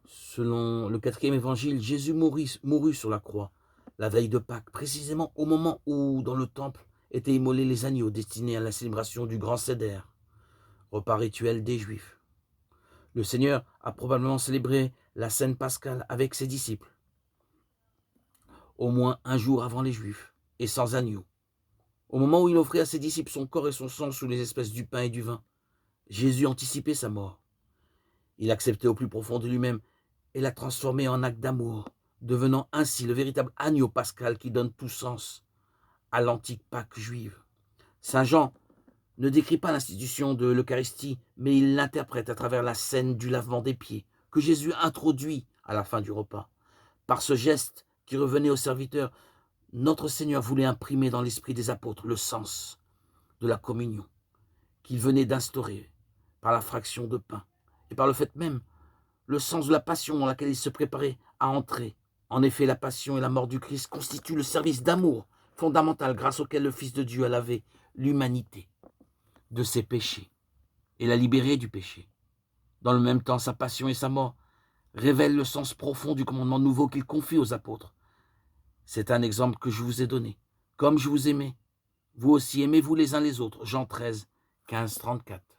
Selon le quatrième évangile, Jésus mourut sur la croix, la veille de Pâques, précisément au moment où, dans le temple, étaient immolés les agneaux destinés à la célébration du grand Seder, repas rituel des Juifs. Le Seigneur a probablement célébré la scène pascale avec ses disciples, au moins un jour avant les Juifs, et sans agneau. Au moment où il offrait à ses disciples son corps et son sang sous les espèces du pain et du vin, Jésus anticipait sa mort. Il acceptait au plus profond de lui-même et l'a transformé en acte d'amour, devenant ainsi le véritable agneau pascal qui donne tout sens à l'antique Pâque juive. Saint Jean ne décrit pas l'institution de l'Eucharistie, mais il l'interprète à travers la scène du lavement des pieds que Jésus introduit à la fin du repas. Par ce geste qui revenait au serviteur, notre Seigneur voulait imprimer dans l'esprit des apôtres le sens de la communion qu'il venait d'instaurer par la fraction de pain et par le fait même le sens de la passion dans laquelle il se préparait à entrer. En effet, la passion et la mort du Christ constituent le service d'amour fondamental grâce auquel le Fils de Dieu a lavé l'humanité de ses péchés et l'a libérée du péché. Dans le même temps, sa passion et sa mort révèlent le sens profond du commandement nouveau qu'il confie aux apôtres. C'est un exemple que je vous ai donné. Comme je vous aimais, vous aussi aimez-vous les uns les autres. Jean 13, 15, 34.